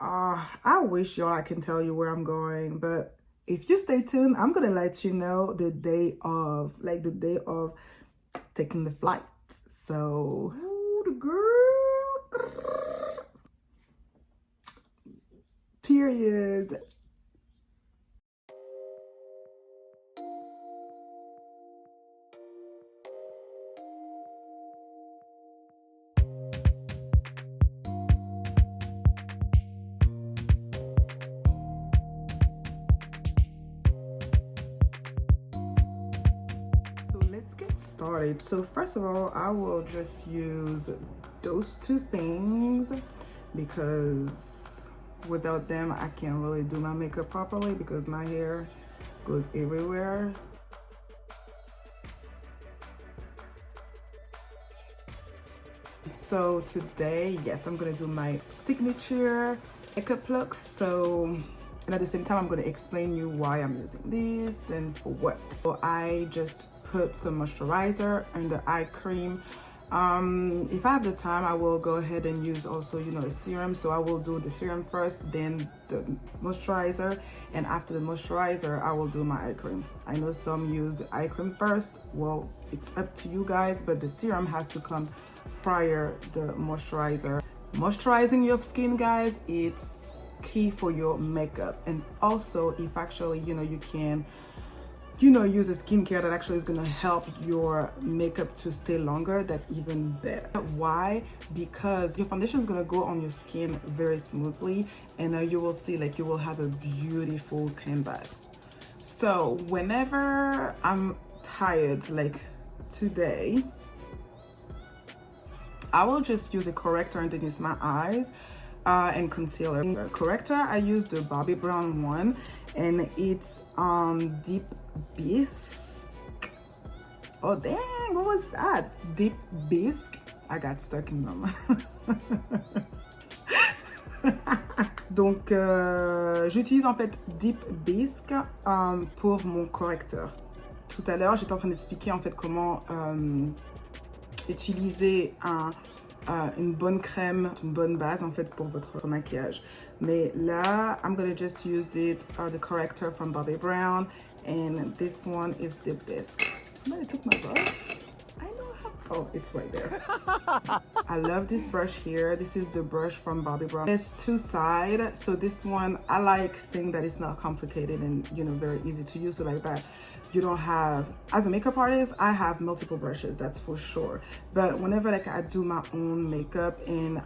I wish y'all I can tell you where I'm going, but if you stay tuned, I'm gonna let you know the day of, like the day of taking the flight. So, ooh, the girl, period. So let's get started. So first of all, I will just use those two things because without them, I can't really do my makeup properly because my hair goes everywhere. So today, yes, I'm gonna do my signature makeup look. So, and at the same time, I'm gonna explain you why I'm using this and for what. So I just put some moisturizer and the eye cream. If I have the time, I will go ahead and use also, you know, a serum. So I will do the serum first, then the moisturizer, and after the moisturizer, I will do my eye cream. I know some use the eye cream first. Well, it's up to you guys, but the serum has to come prior the moisturizer. Moisturizing your skin, guys, it's key for your makeup. And also, if actually, you know, you can, you know, use a skincare that actually is gonna help your makeup to stay longer, that's even better. Why? Because your foundation is gonna go on your skin very smoothly, and you will see like you will have a beautiful canvas. So whenever I'm tired, like today, I will just use a corrector underneath my eyes and concealer. Corrector, I use the Bobbi Brown one, and it's Deep Bisque. Oh dang, what was that? Deep Bisque. I got stuck in them. Donc j'utilise en fait Deep Bisque pour mon correcteur. Tout à l'heure, j'étais en train d'expliquer en fait comment utiliser une bonne crème, une bonne base en fait pour votre maquillage. Mais là, I'm gonna just use it, the corrector from Bobbi Brown, and this one is the Bisque. Somebody took my brush. I know how. Oh, it's right there. I love this brush here. This is the brush from Bobbi Brown. There's two sides, so this one I like thing that it's not complicated and, you know, very easy to use. So like that, you don't have, as a makeup artist, I have multiple brushes, that's for sure. But whenever like I do my own makeup and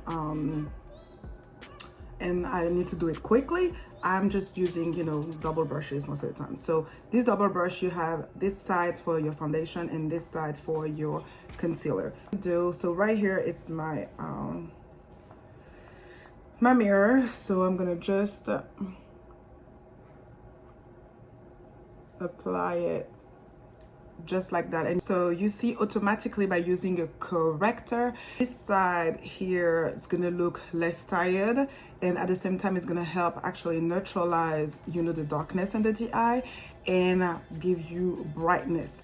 I need to do it quickly, I'm just using, you know, double brushes most of the time. So this double brush, you have this side for your foundation and this side for your concealer. So right here, it's my my mirror. So I'm gonna just apply it just like that. And so you see automatically by using a corrector, this side here is gonna look less tired, and at the same time it's gonna help actually neutralize, you know, the darkness under the eye and give you brightness.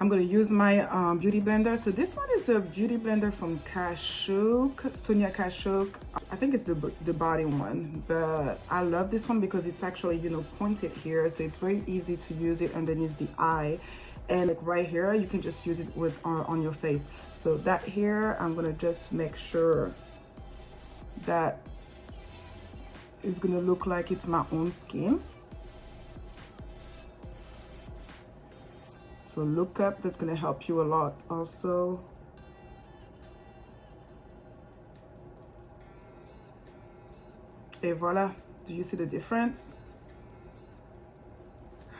I'm gonna use my beauty blender. So this one is a beauty blender from Kashuk, Sonia Kashuk. I think it's the body one, but I love this one because it's actually, you know, pointed here, so it's very easy to use it underneath the eye. And like right here, you can just use it with on your face. So that here, I'm gonna just make sure that it's gonna look like it's my own skin. So look up, that's gonna help you a lot also. Et voila, do you see the difference?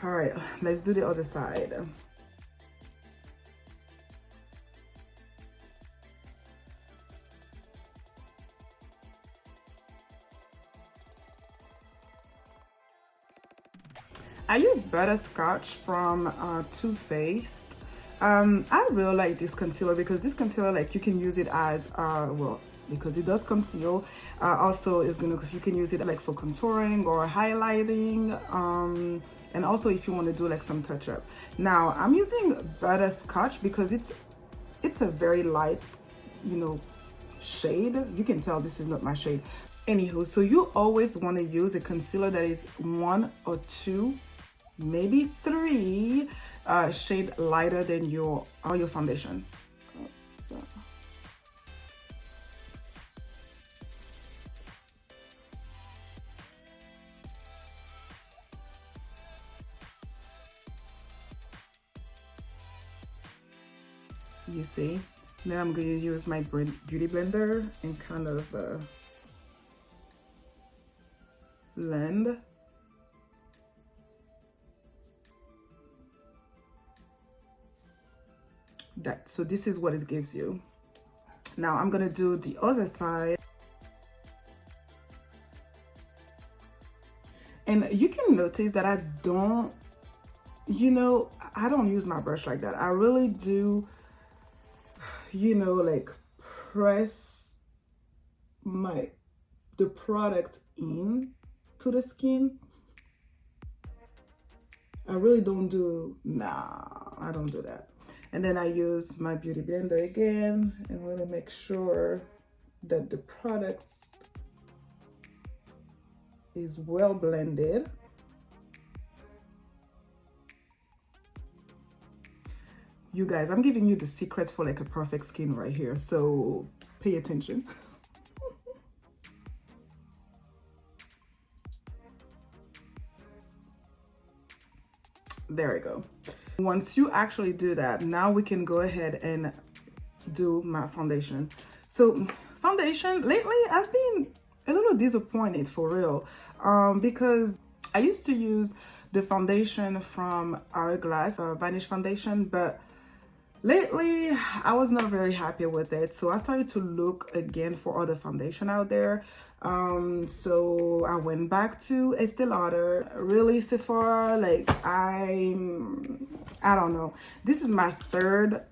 All right, let's do the other side. I use Butterscotch from Too Faced. I really like this concealer because this concealer, like, you can use it as well, because it does conceal. Also, you can use it like for contouring or highlighting. and also if you want to do like some touch up. Now I'm using butterscotch because it's a very light, you know, shade. You can tell this is not my shade. Anywho, so you always want to use a concealer that is 1 or 2, maybe 3 shade lighter than your foundation. You see, now I'm going to use my beauty blender and kind of blend. That, so this is what it gives you. Now I'm going to do the other side. And you can notice that I don't, you know, I don't use my brush like that. I really do, you know, like press the product in to the skin. I really don't do, I don't do that. And then I use my beauty blender again and really make sure that the product is well blended. You guys, I'm giving you the secrets for like a perfect skin right here, so pay attention. There we go. Once you actually do that, now we can go ahead and do my foundation. So foundation, lately I've been a little disappointed for real, because I used to use the foundation from Hourglass, Vanish foundation, but lately I was not very happy with it, so I started to look again for other foundation out there. So I went back to Estee Lauder, really Sephora. Like I don't know, this is my third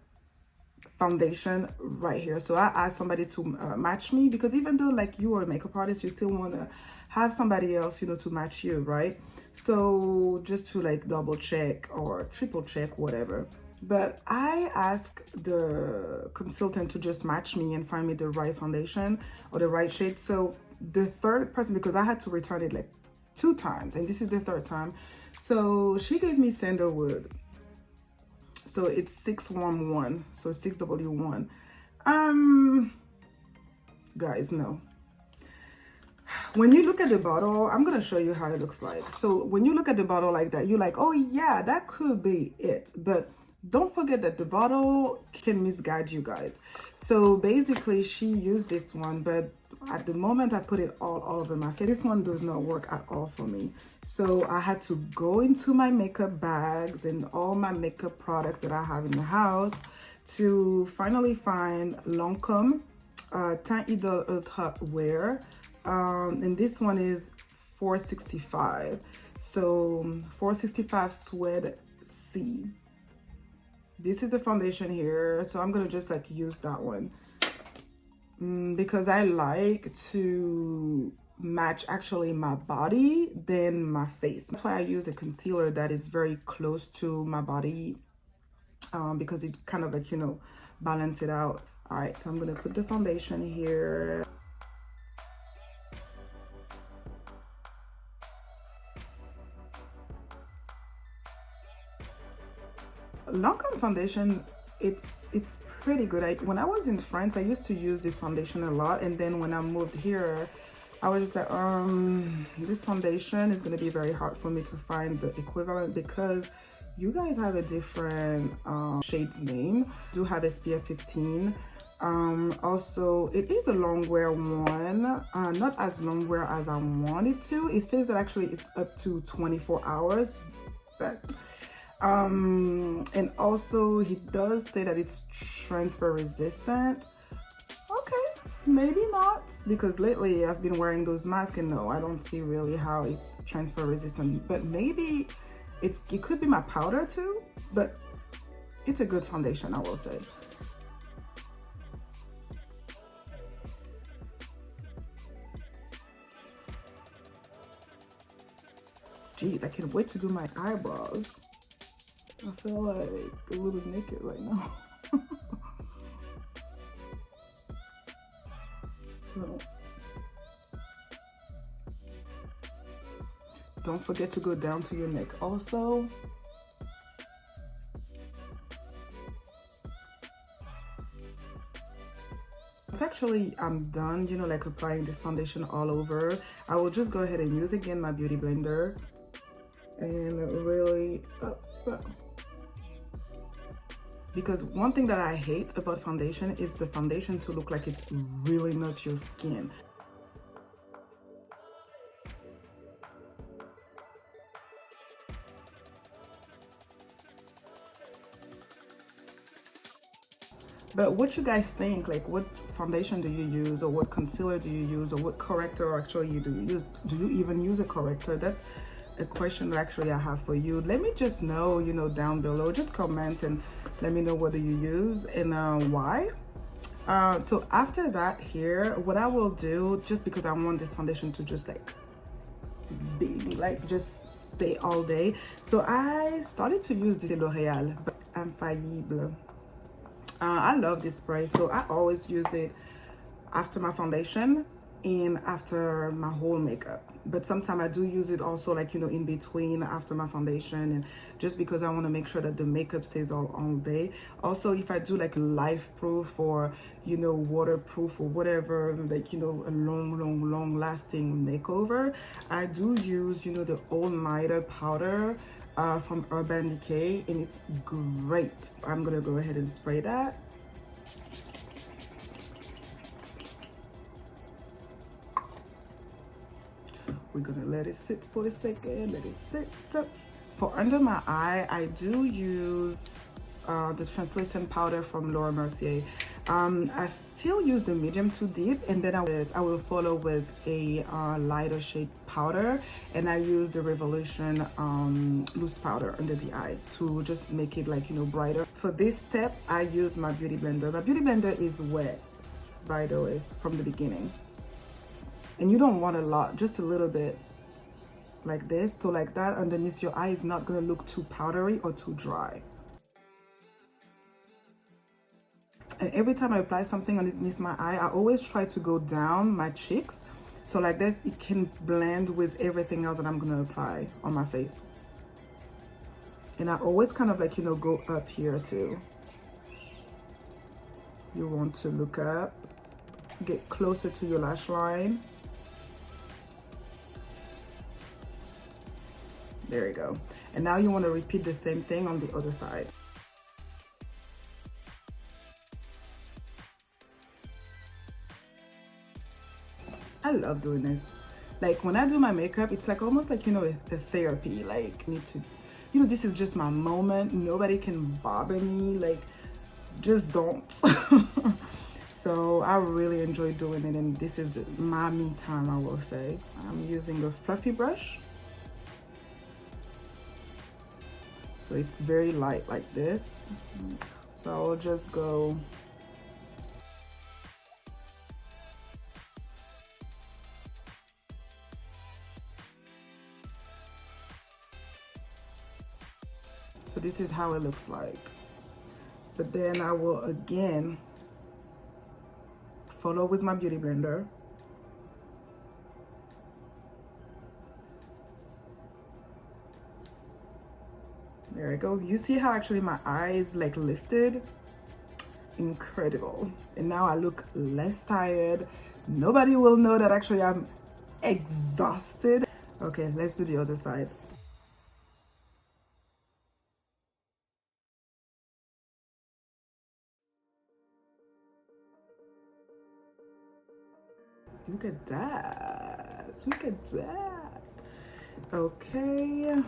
foundation right here, so I asked somebody to match me, because even though like you are a makeup artist, you still want to have somebody else, you know, to match you, right? So just to like double check or triple check, whatever. But I asked the consultant to just match me and find me the right foundation or the right shade. So the third person, because I had to return it like 2 times and this is the 3rd time, so she gave me Sandalwood. So it's 611, so 6W1. Guys, no. When you look at the bottle, I'm gonna show you how it looks like. So when you look at the bottle like that, you're like, oh yeah, that could be it. But don't forget that the bottle can misguide you guys. So basically she used this one, but at the moment I put it all over my face. This one does not work at all for me. So I had to go into my makeup bags and all my makeup products that I have in the house to finally find Lancome Teint Idole Ultra Wear. And this one is 465. So 465 Suede C. This is the foundation here, so I'm gonna just like use that one because I like to match actually my body than my face. That's why I use a concealer that is very close to my body, because it kind of like, you know, balance it out. All right, so I'm gonna put the foundation here. Lancome foundation, it's pretty good. When I was in France, I used to use this foundation a lot, and then when I moved here, I was just like, this foundation is going to be very hard for me to find the equivalent, because you guys have a different shade's name. I do have SPF 15. Also, it is a long wear one, not as long wear as I want it to. It says that actually it's up to 24 hours, but and also he does say that it's transfer resistant. Okay, maybe not, because lately I've been wearing those masks and no, I don't see really how it's transfer resistant, but maybe it could be my powder too, but it's a good foundation, I will say. Jeez, I can't wait to do my eyebrows. I feel like a little naked right now. So, don't forget to go down to your neck also. It's actually, I'm done, you know, like applying this foundation all over. I will just go ahead and use again my beauty blender and really because one thing that I hate about foundation is the foundation to look like it's really not your skin. But what you guys think, like what foundation do you use, or what concealer do you use, or what corrector actually do you use? Do you even use a corrector? That's a question that actually I have for you. Let me just know, you know, down below. Just comment and let me know what do you use and why. So after that here, what I will do, just because I want this foundation to just like be like just stay all day, so I started to use this L'Oreal Infaillible. I love this spray, so I always use it after my foundation and after my whole makeup. But sometimes I do use it also, like, you know, in between after my foundation, and just because I want to make sure that the makeup stays all day. Also, if I do like a life proof or, you know, waterproof or whatever, like, you know, a long lasting makeover, I do use, you know, the all nighter powder from Urban Decay, and it's great. I'm gonna go ahead and spray that. We're gonna let it sit for a second. Let it sit. For under my eye, I do use the translucent powder from Laura Mercier. I still use the medium to deep, and then I will follow with a lighter shade powder, and I use the Revolution loose powder under the eye to just make it, like, you know, brighter. For this step, I use my beauty blender. My beauty blender is wet, by the way, from the beginning. And you don't want a lot, just a little bit like this. So like that underneath your eye is not gonna look too powdery or too dry. And every time I apply something underneath my eye, I always try to go down my cheeks. So like this, it can blend with everything else that I'm gonna apply on my face. And I always kind of, like, you know, go up here too. You want to look up, get closer to your lash line. There you go. And now you want to repeat the same thing on the other side. I love doing this. Like, when I do my makeup, it's like almost like, you know, a therapy. Like, I need to, you know, this is just my moment. Nobody can bother me. Like, just don't. So I really enjoy doing it, and this is my me time, I will say. I'm using a fluffy brush. So it's very light like this. So I'll just go. So this is how it looks like. But then I will again follow with my beauty blender. There we go. You see how actually my eyes like lifted? Incredible. And now I look less tired. Nobody will know that actually I'm exhausted. Okay, let's do the other side. Look at that. Look at that. Okay.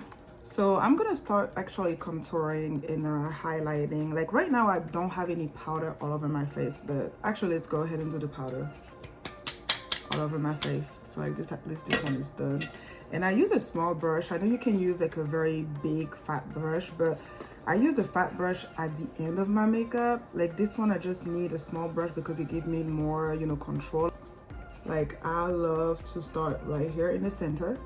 So I'm gonna start actually contouring and highlighting. Like right now I don't have any powder all over my face, but actually let's go ahead and do the powder all over my face. So like this, at least this one is done. And I use a small brush. I know you can use like a very big fat brush, but I use the fat brush at the end of my makeup. Like this one, I just need a small brush because it gives me more, you know, control. Like I love to start right here in the center.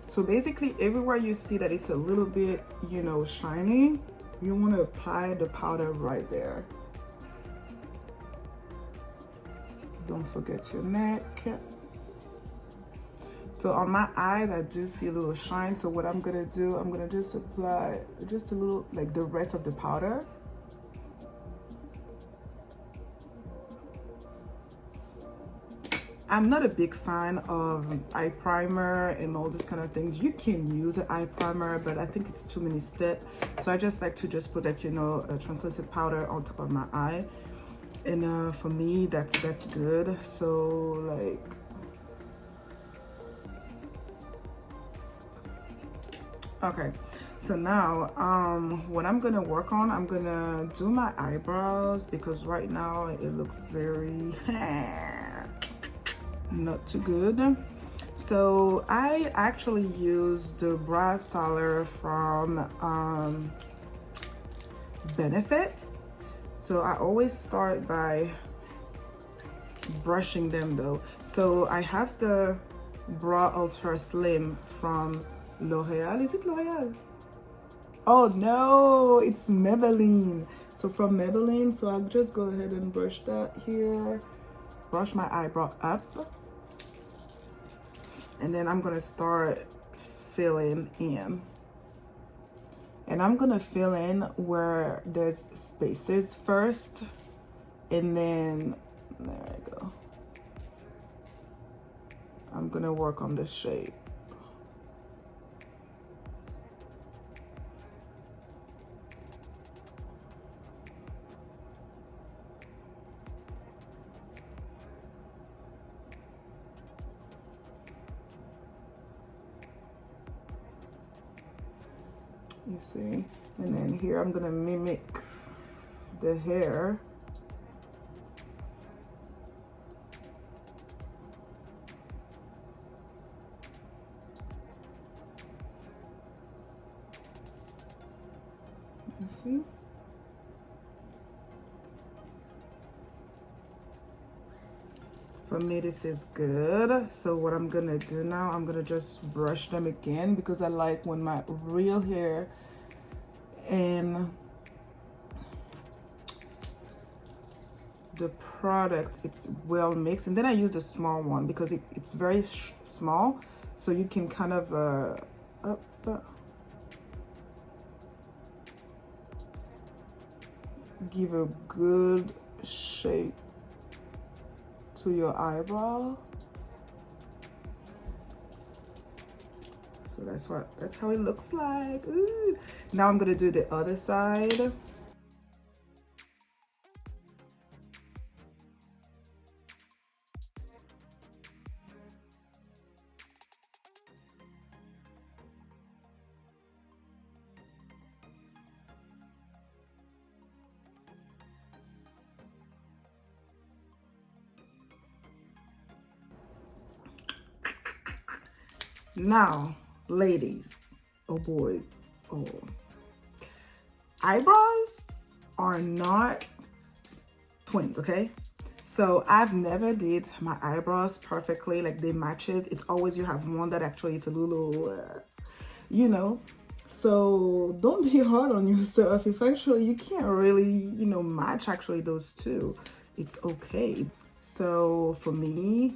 So basically everywhere you see that it's a little bit, you know, shiny, you want to apply the powder right there. Don't forget your neck. So on my eyes, I do see a little shine. So what I'm gonna do, I'm gonna just apply just a little, like the rest of the powder. I'm not a big fan of eye primer and all this kind of things. You can use an eye primer, but I think it's too many steps. So I just like to just put, like, you know, a translucent powder on top of my eye. And for me, that's good. So like, okay. So now, what I'm gonna work on, I'm gonna do my eyebrows because right now it looks very not too good. So I actually use the brow styler from Benefit. So I always start by brushing them though. So I have the Brow Ultra Slim from L'Oreal. Is it L'Oreal? Oh no, it's Maybelline. So from Maybelline, so I'll just go ahead and brush that here. Brush my eyebrow up. And then I'm gonna start filling in. And I'm gonna fill in where there's spaces first. And then, there I go. I'm gonna work on the shape. You see? And then here I'm gonna mimic the hair. You see? For me, this is good. So what I'm gonna do now, I'm gonna just brush them again because I like when my real hair and the product, it's well mixed. And then I use the small one because it's very small, so you can kind of give a good shape to your eyebrow. So that's how it looks like. Ooh. Now I'm gonna do the other side. Now, ladies or boys, eyebrows are not twins, okay? So I've never did my eyebrows perfectly, like they matches. It's always you have one that actually it's a little, you know. So don't be hard on yourself if actually you can't really, you know, match actually those two. It's okay. So for me,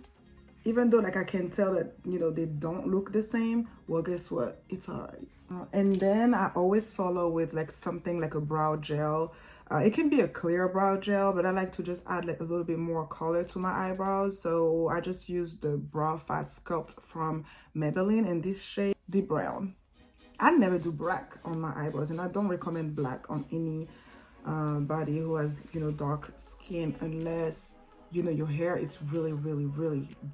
even though like I can tell that, you know, they don't look the same, well, guess what? It's all right. And then I always follow with like something like a brow gel. It can be a clear brow gel, but I like to just add like a little bit more color to my eyebrows. So I just use the Brow Fast Sculpt from Maybelline in this shade, Deep Brown. I never do black on my eyebrows, and I don't recommend black on any body who has, you know, dark skin, unless, you know, your hair, it's really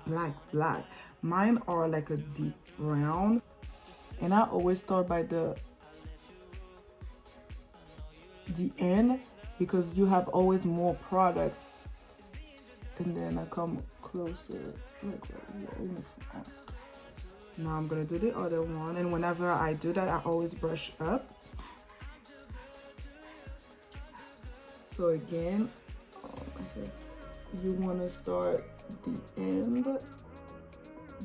black. Mine are like a deep brown, and I always start by the end because you have always more products, and then I come closer like right here in the front. Now I'm gonna do the other one, and whenever I do that, I always brush up. So again, you want to start the end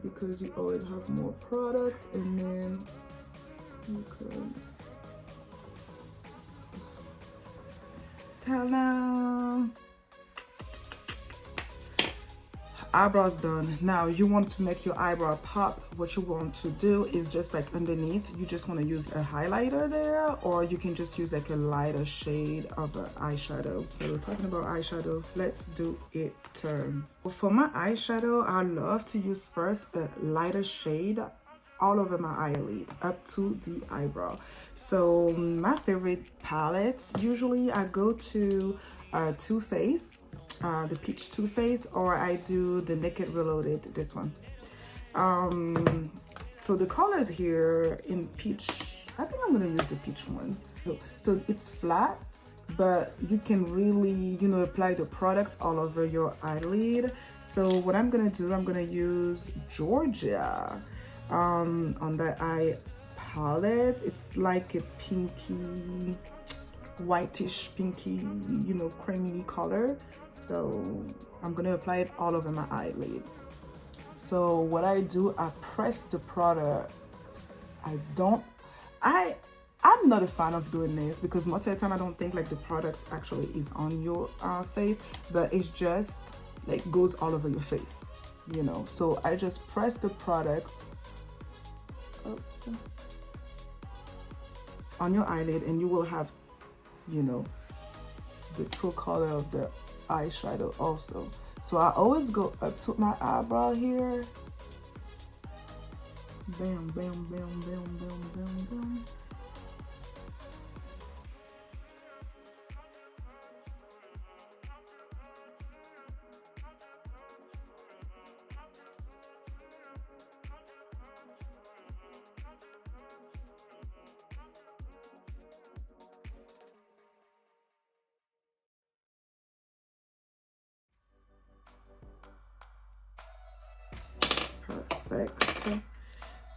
because you always have more product, and then you could ta-da! Eyebrows done. Now you want to make your eyebrow pop. What you want to do is just like underneath, you just want to use a highlighter there, or you can just use like a lighter shade of an eyeshadow. Okay, we're talking about eyeshadow, let's do it turn. For my eyeshadow, I love to use first a lighter shade all over my eyelid up to the eyebrow. So my favorite palettes, usually I go to Too Faced, the peach Too Faced, or I do the Naked Reloaded, this one. So the colors here in peach, I think I'm gonna use the peach one. So it's flat, but you can really, you know, apply the product all over your eyelid. So what I'm gonna do, I'm gonna use Georgia on the eye palette. It's like a pinky, whitish pinky, you know, creamy color. So I'm gonna apply it all over my eyelid. So what I do, I press the product. I'm not a fan of doing this because most of the time I don't think like the product actually is on your face, but it's just like goes all over your face, you know. So I just press the product on your eyelid, and you will have, you know, the true color of the eyeshadow also. So I always go up to my eyebrow here. Bam, bam, bam, bam, bam, bam, bam. Perfect.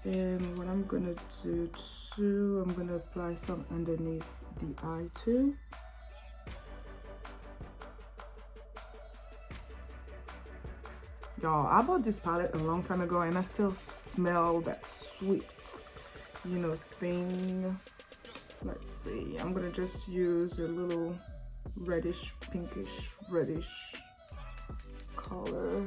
And what I'm gonna do too, I'm gonna apply some underneath the eye too. Y'all, I bought this palette a long time ago and I still smell that sweet, you know, thing. Let's see, I'm gonna just use a little reddish, pinkish, reddish color.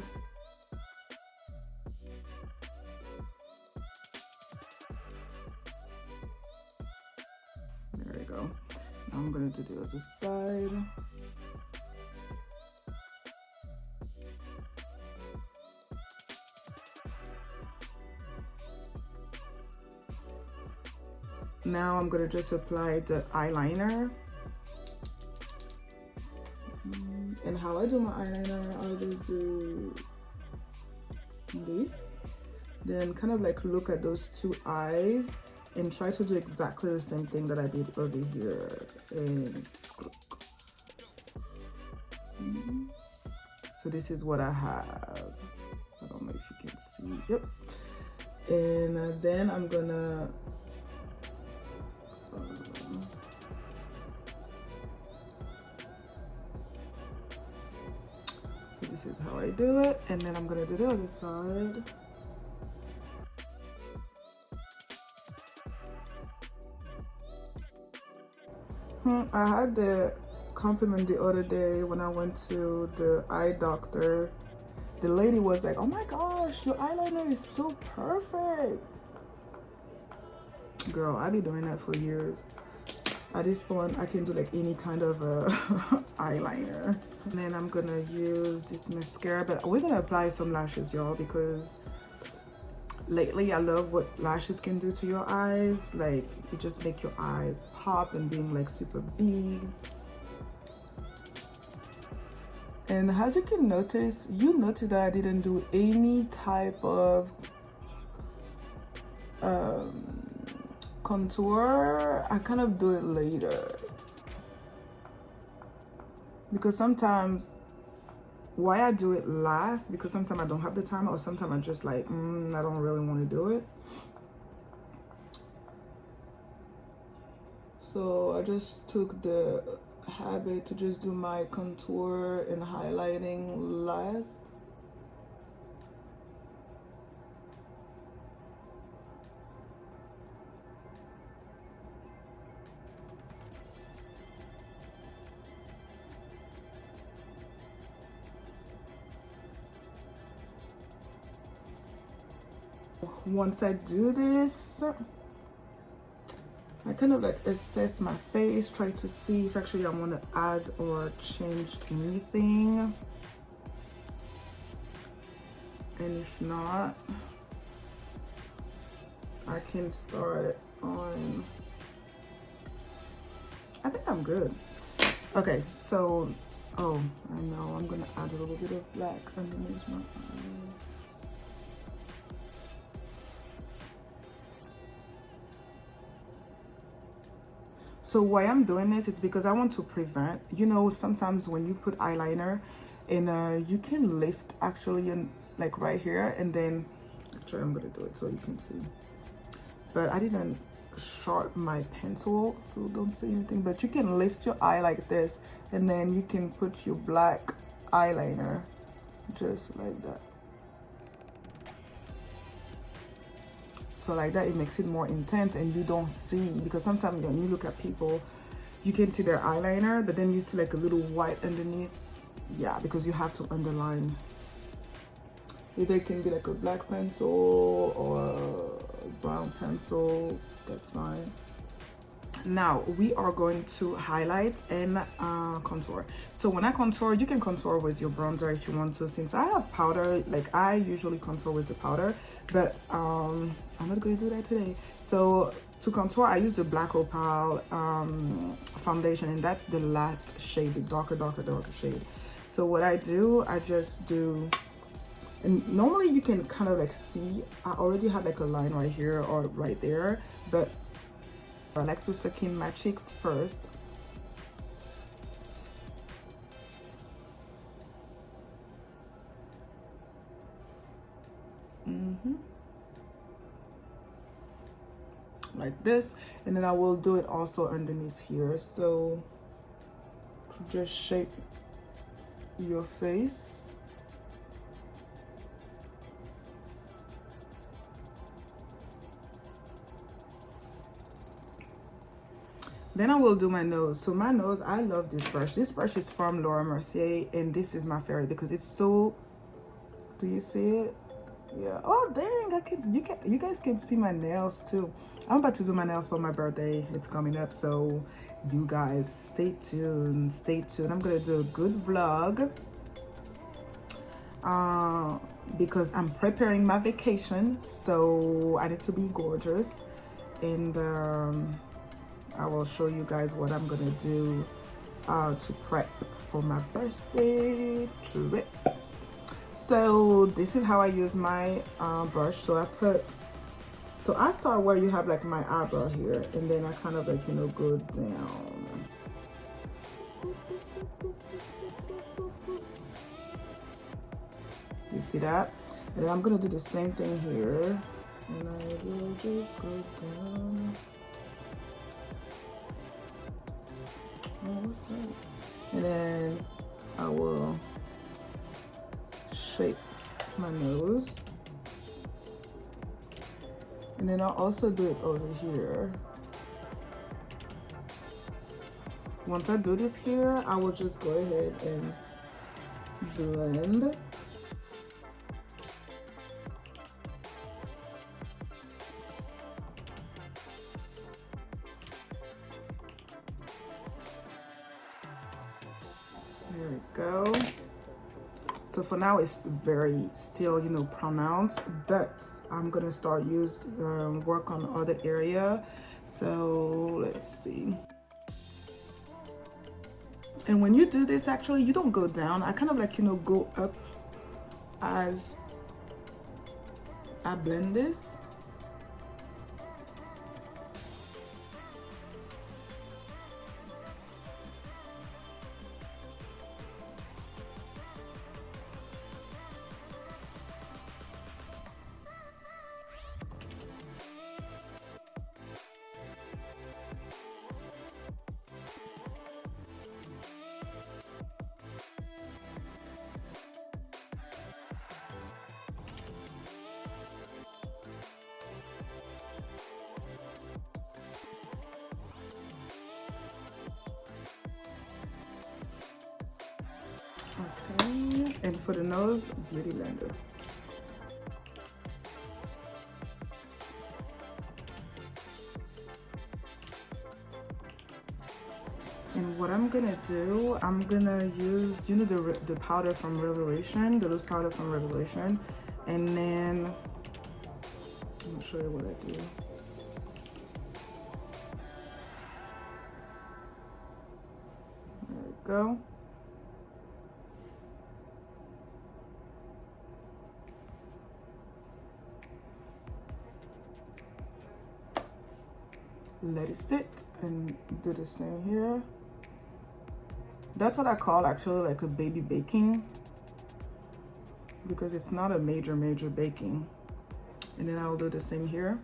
There we go. Now I'm gonna do the other side. Now I'm gonna just apply the eyeliner. And how I do my eyeliner, I just do this. Then kind of like look at those two eyes and try to do exactly the same thing that I did over here. And so this is what I have. I don't know if you can see. Yep. And then I'm gonna so this is how I do it, and then I'm gonna do the other side. I had the compliment the other day when I went to the eye doctor. The lady was like, "Oh my gosh, your eyeliner is so perfect." Girl, I've been doing that for years. At this point, I can do like any kind of eyeliner. And then I'm gonna use this mascara, but we're gonna apply some lashes, y'all, because lately I love what lashes can do to your eyes. Like, it just make your eyes pop and being like super big. And as you can notice, that I didn't do any type of contour. I kind of do it later because sometimes why I do it last, because sometimes I don't have the time, or sometimes I just like I don't really want to do it. So I just took the habit to just do my contour and highlighting last. once I do this, I kind of like assess my face, try to see if actually I want to add or change anything. And if not, I can start on, I think I'm good. Okay, so, oh, I know, I'm gonna add a little bit of black underneath my eyes. So why I'm doing this, it's because I want to prevent, you know, sometimes when you put eyeliner and you can lift actually in like right here, and then actually I'm gonna do it so you can see. But I didn't sharpen my pencil, so don't say anything, but you can lift your eye like this, and then you can put your black eyeliner just like that. So like that, it makes it more intense and you don't see, because sometimes when you look at people, you can see their eyeliner, but then you see like a little white underneath. Yeah, because you have to underline. Either it can be like a black pencil or a brown pencil, that's fine. Now we are going to highlight and contour. So when I contour, you can contour with your bronzer if you want to. Since I have powder, like I usually contour with the powder, but I'm not going to do that today. So to contour, I use the Black Opal foundation, and that's the last shade, the darker shade. So what I do, I just do, and normally you can kind of like see, I already have like a line right here or right there, but I like to suck in my cheeks first. Like this, and then I will do it also underneath here. So just shape your face. Then I will do my nose. So my nose, I love this brush. This brush is from Laura Mercier, and this is my favorite because it's so, do you see it? Yeah. Oh dang, you guys can see my nails too. I'm about to do my nails for my birthday. It's coming up, so you guys stay tuned. I'm gonna do a good vlog because I'm preparing my vacation, so I need to be gorgeous, and I will show you guys what I'm gonna do to prep for my birthday trip. So this is how I use my brush. So I start where you have like my eyebrow here, and then I kind of like, you know, go down. You see that? And then I'm gonna do the same thing here, and I will just go down. And then I will shape my nose, and then I'll also do it over here. Once I do this here, I will just go ahead and blend. There we go. So for now it's very still, you know, pronounced, but I'm gonna start work on other area. So let's see. And when you do this, actually you don't go down. I kind of like, you know, go up as I blend this. Okay, and for the nose, Beauty Blender. what I'm gonna do, I'm gonna use, you know, the powder from Revelation, the loose powder from Revelation, and then I'll show you what I do. There we go. Let it sit and do the same here. That's what I call actually like a baby baking, because it's not a major baking. And then I'll do the same here.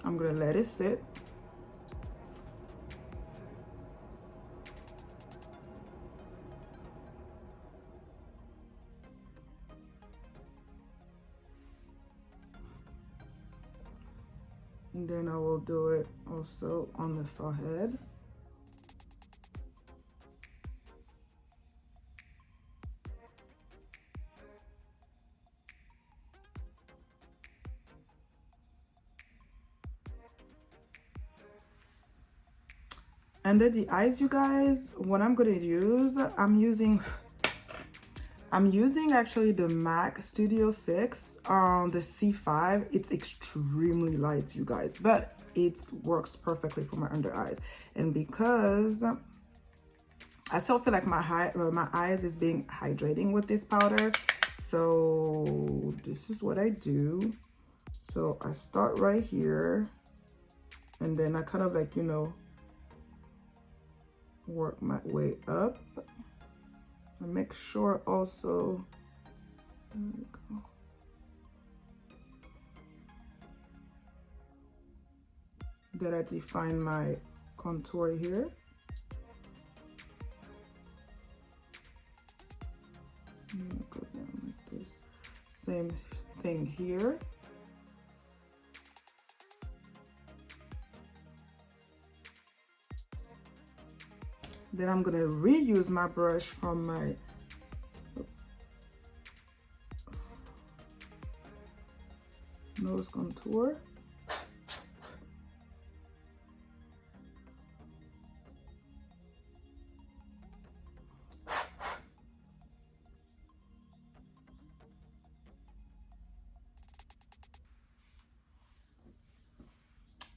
I'm gonna let it sit. And then I will do it also on the forehead. Under the eyes, you guys, what I'm gonna use, I'm using actually the MAC Studio Fix on the C5. It's extremely light, you guys, but it works perfectly for my under eyes. And because I still feel like my eyes is being hydrating with this powder, so this is what I do. So I start right here, and then I kind of like, you know, work my way up. I make sure also, there we go, that I define my contour here. Go down like this. Same thing here. Then I'm gonna reuse my brush from my nose contour.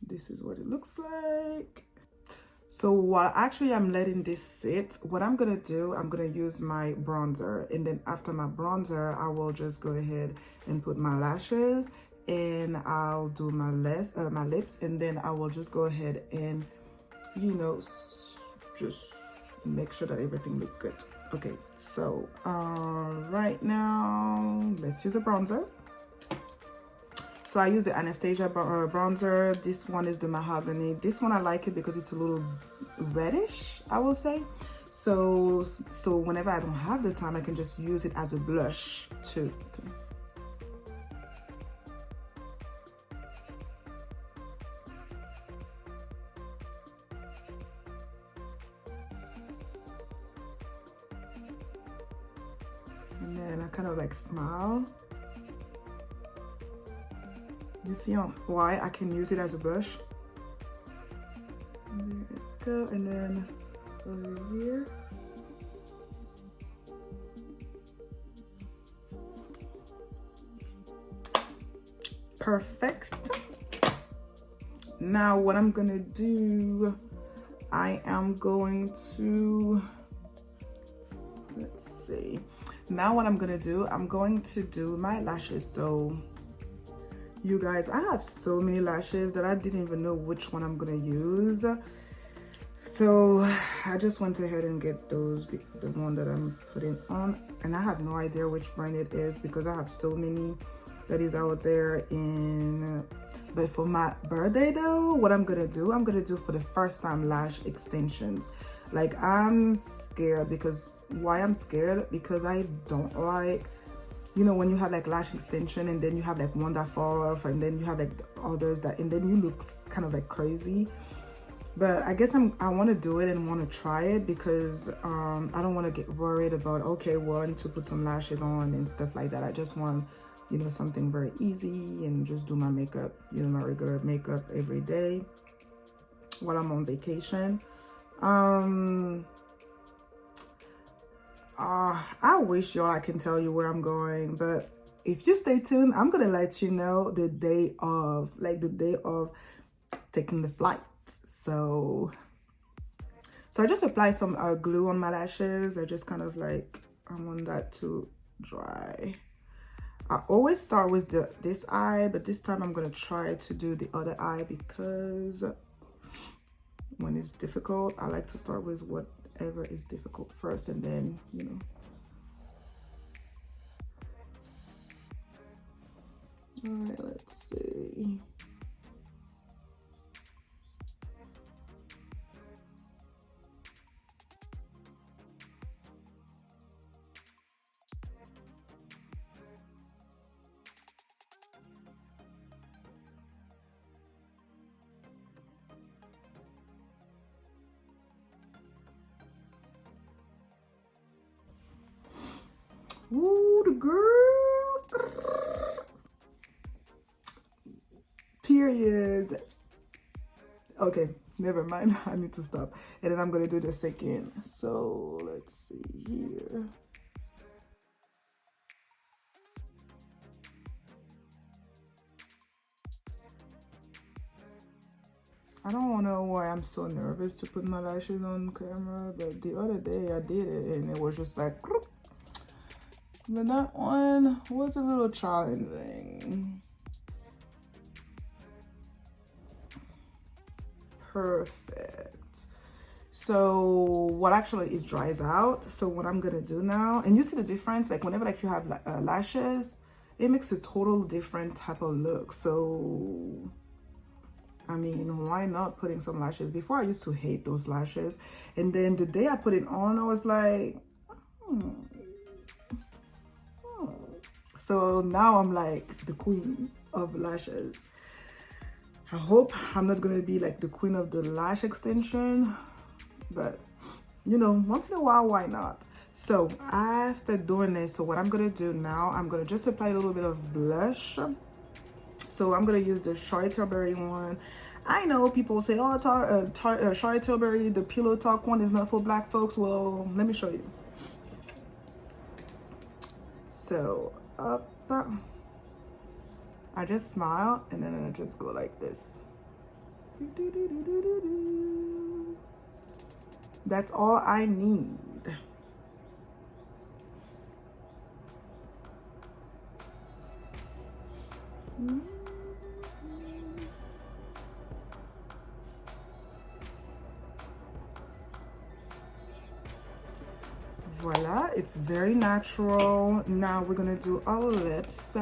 This is what it looks like. So while actually I'm letting this sit, what I'm gonna do, I'm gonna use my bronzer, and then after my bronzer, I will just go ahead and put my lashes, and I'll do my lips, and then I will just go ahead and, you know, just make sure that everything looks good. Okay, so right now, let's use a bronzer. So I use the Anastasia bronzer. This one is the mahogany. This one I like it because it's a little reddish, I will say. So whenever I don't have the time, I can just use it as a blush too. Okay. And then I kind of like smile. You see why I can use it as a blush? There we go, and then over here. Perfect. Now what I'm gonna do, I am going to, let's see. Now what I'm gonna do, I'm going to do my lashes. So you guys, I have so many lashes that I didn't even know which one I'm gonna use. So I just went ahead and get those, the one that I'm putting on, and I have no idea which brand it is because I have so many that is out there. But for my birthday though, what I'm gonna do for the first time lash extensions. Like I'm scared, because why I'm scared? Because I don't like, you know, when you have like lash extension and then you have like one that fall off, and then you have like the others that, and then you look kind of like crazy. But I guess I want to do it and want to try it because I don't want to get worried about, okay, well, I need to put some lashes on and stuff like that. I just want, you know, something very easy and just do my makeup, you know, my regular makeup every day while I'm on vacation. I wish y'all I can tell you where I'm going, but if you stay tuned, I'm gonna let you know the day of, like the day of taking the flight. So I just apply some glue on my lashes. I just kind of like, I want that to dry. I always start with this eye, but this time I'm gonna try to do the other eye because when it's difficult, I like to start with whatever is difficult first and then, you know. All right, let's see. Ooh, the girl. Period. Okay, never mind. I need to stop. And then I'm gonna do the second. So let's see here. I don't know why I'm so nervous to put my lashes on camera, but the other day I did it and it was just like, but that one was a little challenging. Perfect. So what actually it dries out. So what I'm gonna do now, and you see the difference, like whenever like you have lashes, it makes a total different type of look. So I mean, why not putting some lashes? Before I used to hate those lashes, and then the day I put it on, I was like, So now I'm like the queen of lashes. I hope I'm not gonna be like the queen of the lash extension, but you know, once in a while, why not? So after doing this, so what I'm gonna do now, I'm gonna just apply a little bit of blush. So I'm gonna use the Charlotte Tilbury one. I know people say, oh, Charlotte Tilbury, the Pillow Talk one is not for black folks. Well, let me show you. So up, I just smile and then I just go like this. That's all I need. Voila, it's very natural. Now we're gonna do our lips.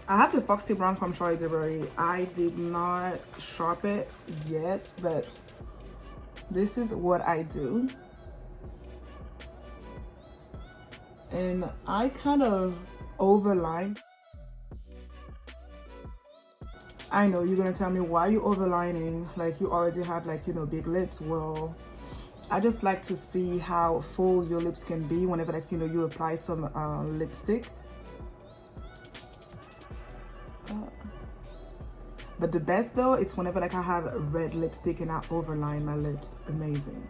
I have the Foxy Brown from Charlotte Tilbury. I did not sharpen it yet, but this is what I do. And I kind of overline. I know you're gonna tell me, why you overlining? Like you already have like, you know, big lips. Well, I just like to see how full your lips can be whenever like, you know, you apply some lipstick. But the best though, it's whenever like I have a red lipstick and I overline my lips. Amazing.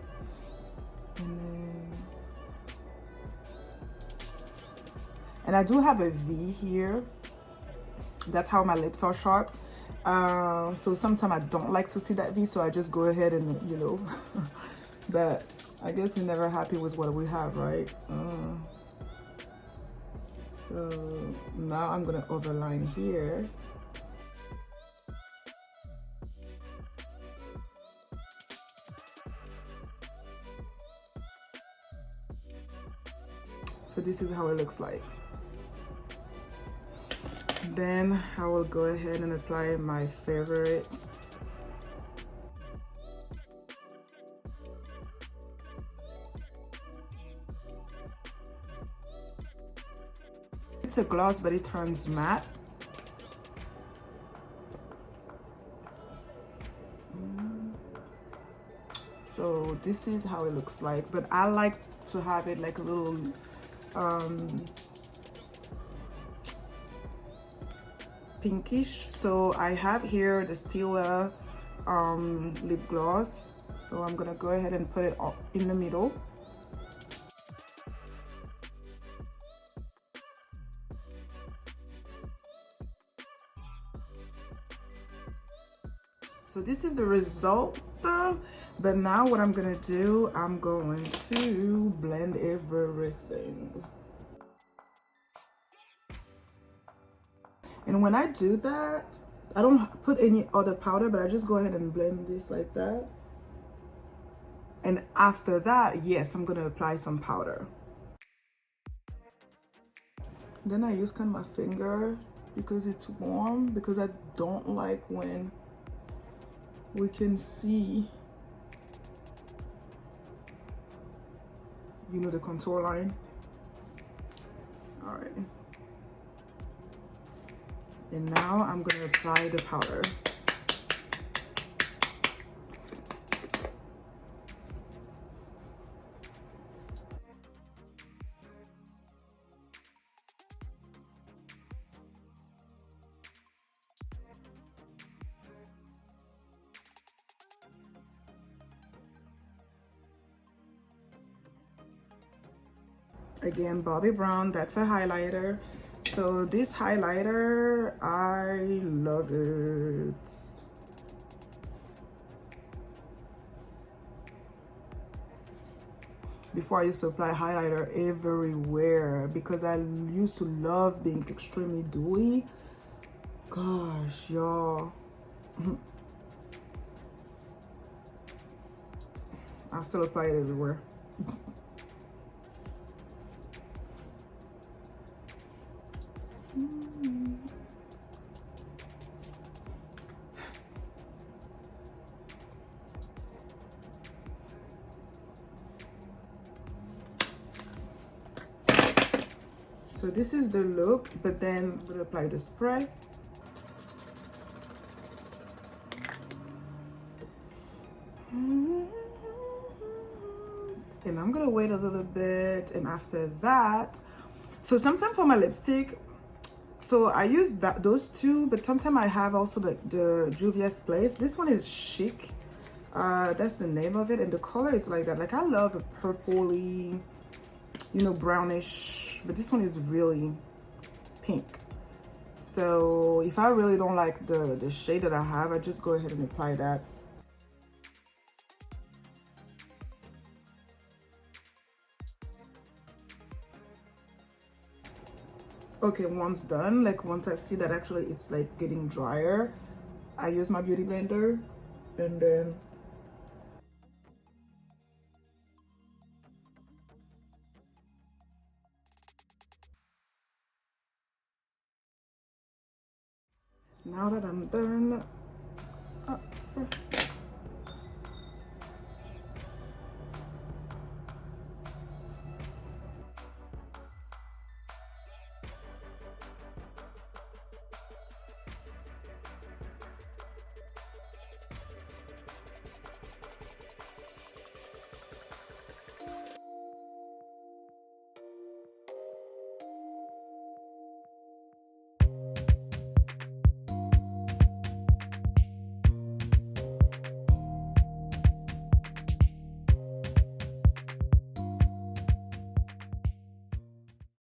And I do have a V here. That's how my lips are sharp. So sometimes I don't like to see that V, so I just go ahead and, you know, but I guess we're never happy with what we have, right? So now I'm gonna overline here. So this is how it looks like. Then I will go ahead and apply my favorite it's a gloss, but it turns matte. this is how it looks like, but I like to have it like a little pinkish. So I have here the Stila lip gloss, so I'm gonna go ahead and put it in the middle. So this is the result, but now what I'm gonna do, I'm going to blend everything. And when I do that, I don't put any other powder, but I just go ahead and blend this like that. And after that, yes, I'm gonna apply some powder. Then I use kind of my finger because it's warm, because I don't like when we can see, you know, the contour line. All right. And now I'm gonna apply the powder. Again, Bobbi Brown, that's a highlighter. So this highlighter, I love it. Before I used to apply highlighter everywhere because I used to love being extremely dewy. Gosh, y'all. I still apply it everywhere. So this is the look, but then I'm gonna apply the spray. And I'm gonna wait a little bit, and after that, so sometimes for my lipstick, so I use those two, but sometimes I have also the Juvia's Place. This one is Chic. That's the name of it, and the color is like that. Like I love a purpley, you know, brownish, but this one is really pink. So if I really don't like the shade that I have, I just go ahead and apply that. Okay, once done, like once I see that actually it's like getting drier, I use my beauty blender, and then now that I'm done,